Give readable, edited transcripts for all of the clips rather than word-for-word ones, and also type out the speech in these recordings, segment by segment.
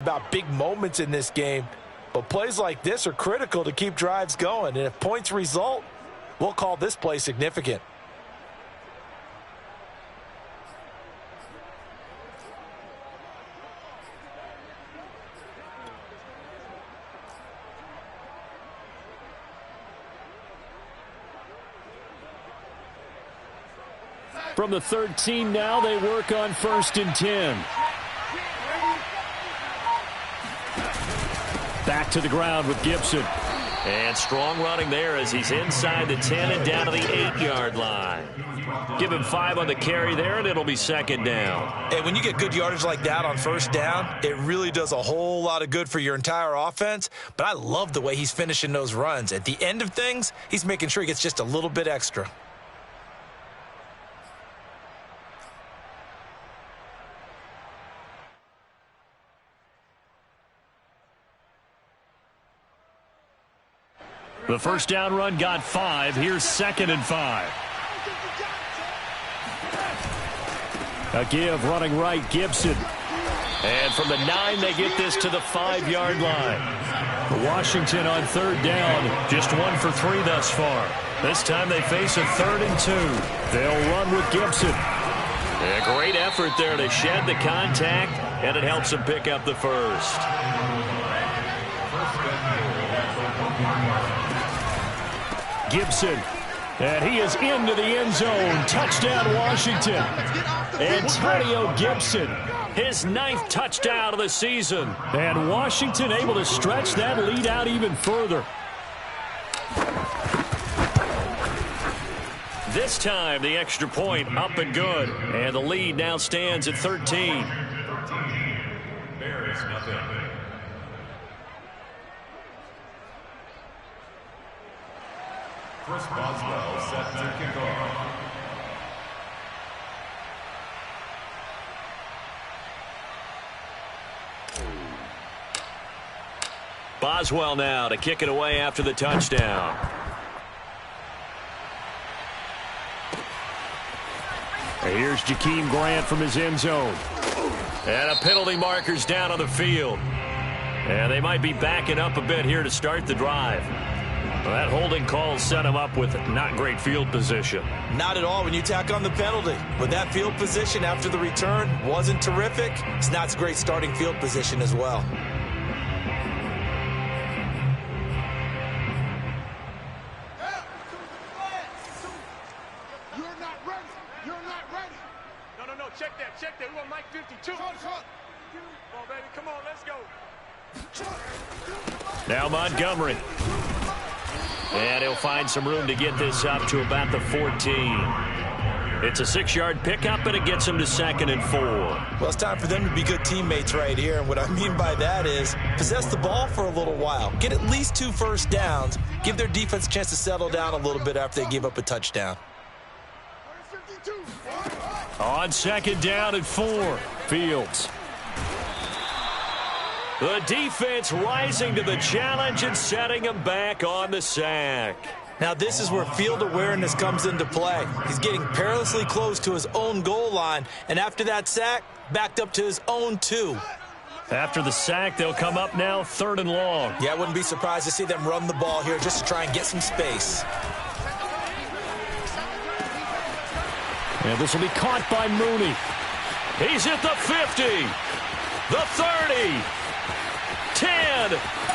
About big moments in this game, but plays like this are critical to keep drives going, and if points result, we'll call this play significant. From the 13 now, they work on 1st and 10. Back to the ground with Gibson. And strong running there as he's inside the 10 and down to the 8-yard line. Give him 5 on the carry there, and it'll be 2nd down. Hey, when you get good yardage like that on 1st down, it really does a whole lot of good for your entire offense. But I love the way he's finishing those runs. At the end of things, he's making sure he gets just a little bit extra. The 1st down run got 5. Here's 2nd and 5. A give running right, Gibson. And from the 9, they get this to the 5-yard line. Washington on 3rd down, just 1 for 3 thus far. This time they face a 3rd and 2. They'll run with Gibson. A great effort there to shed the contact, and it helps him pick up the 1st. Gibson, and he is into the end zone. Touchdown, Washington. Antonio Gibson, his 9th touchdown of the season. And Washington able to stretch that lead out even further. This time, the extra point up and good. And the lead now stands at 13. Bears nothing. Chris Boswell set to kick off. Boswell now to kick it away after the touchdown. Here's Jakeem Grant from his end zone. And a penalty marker's down on the field. And they might be backing up a bit here to start the drive. Well, that holding call set him up with not great field position. Not at all when you tack on the penalty. With that field position after the return wasn't terrific, it's not a great starting field position as well. Check that. We want Mike 52. Come on, baby. Come on, let's go. Now Montgomery. And he'll find some room to get this up to about the 14. It's a 6-yard pickup, and it gets him to 2nd and 4. Well, it's time for them to be good teammates right here. And what I mean by that is possess the ball for a little while. Get at least 2 first downs. Give their defense a chance to settle down a little bit after they give up a touchdown. On 2nd down and 4, Fields. The defense rising to the challenge and setting him back on the sack. Now this is where field awareness comes into play. He's getting perilously close to his own goal line, and after that sack, backed up to his own 2. After the sack, they'll come up now 3rd and long. Yeah, I wouldn't be surprised to see them run the ball here just to try and get some space. And this will be caught by Mooney. He's at the 50, the 30, 10,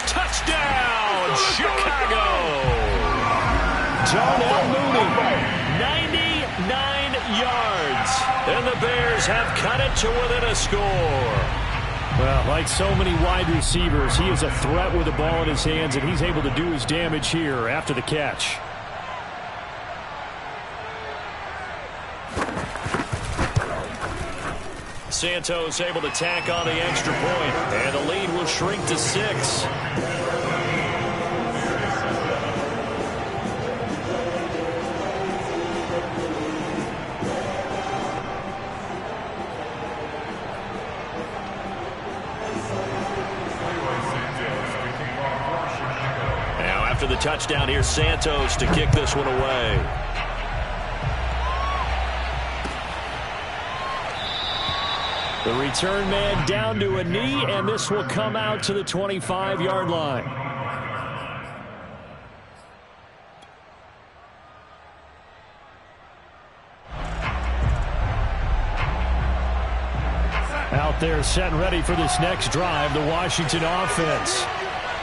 touchdown, Chicago. Darnell Mooney, 99 yards, and the Bears have cut it to within a score. Well, like so many wide receivers, he is a threat with the ball in his hands, and he's able to do his damage here after the catch. Santos able to tack on the extra point, and the lead will shrink to 6. Now after the touchdown, here's Santos to kick this one away. The return man down to a knee, and this will come out to the 25-yard line. Out there set and ready for this next drive, the Washington offense.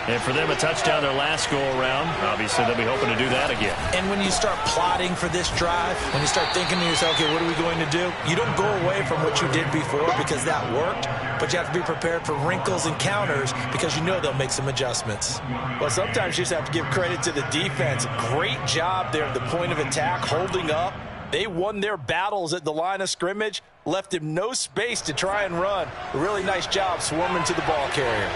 And for them, a touchdown their last go-around. Obviously, they'll be hoping to do that again. And when you start plotting for this drive, when you start thinking to yourself, okay, what are we going to do? You don't go away from what you did before because that worked, but you have to be prepared for wrinkles and counters because you know they'll make some adjustments. Well, sometimes you just have to give credit to the defense. Great job there at the point of attack, holding up. They won their battles at the line of scrimmage, left him no space to try and run. A really nice job swarming to the ball carrier.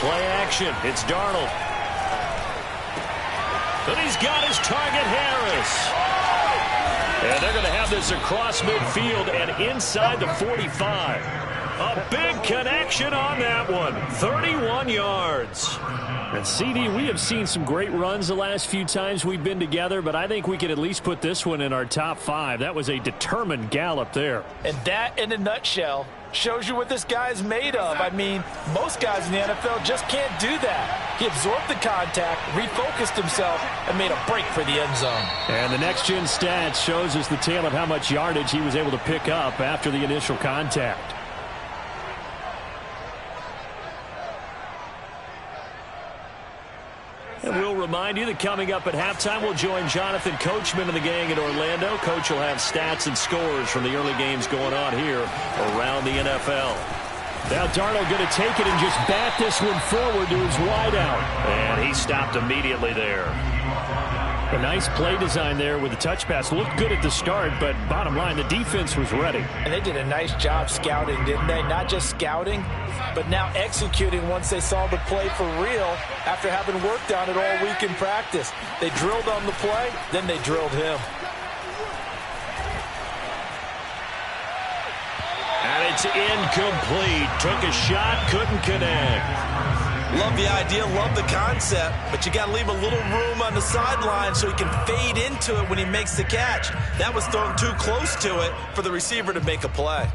Play action. It's Darnold. But he's got his target, Harris. And they're going to have this across midfield and inside the 45. A big connection on that one. 31 yards. And CD, we have seen some great runs the last few times we've been together, but I think we could at least put this one in our top 5. That was a determined gallop there. And that, in a nutshell, shows you what this guy's made of. I mean, most guys in the NFL just can't do that. He absorbed the contact, refocused himself, and made a break for the end zone. And the next-gen stats shows us the tale of how much yardage he was able to pick up after the initial contact. And we'll remind you that coming up at halftime, we'll join Jonathan Coachman and the gang in Orlando. Coach will have stats and scores from the early games going on here around the NFL. Now Darnold going to take it and just bat this one forward to his wideout. And he stopped immediately there. A nice play design there with the touch pass. Looked good at the start, but bottom line, the defense was ready. And they did a nice job scouting, didn't they? Not just scouting, but now executing once they saw the play for real after having worked on it all week in practice. They drilled on the play, then they drilled him. And it's incomplete. Took a shot, couldn't connect. Love the idea, love the concept, but you got to leave a little room on the sideline so he can fade into it when he makes the catch. That was thrown too close to it for the receiver to make a play.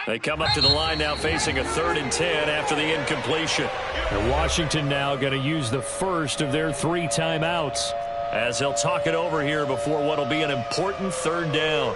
They come up to the line now facing a 3rd and 10 after the incompletion. And Washington now going to use the first of their 3 timeouts, as they'll talk it over here before what will be an important 3rd down.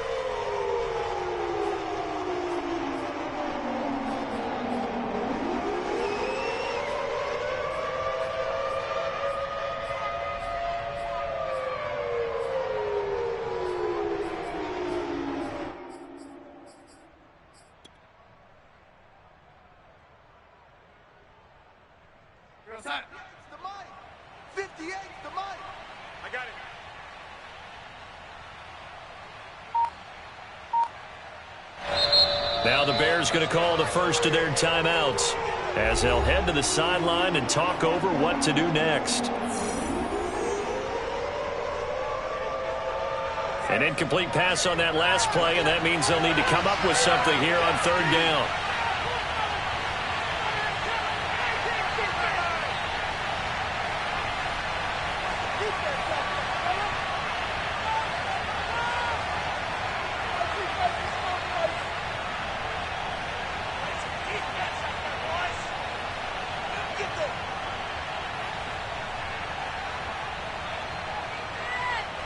Now the Bears going to call the first of their timeouts as they'll head to the sideline and talk over what to do next. An incomplete pass on that last play, and that means they'll need to come up with something here on 3rd down.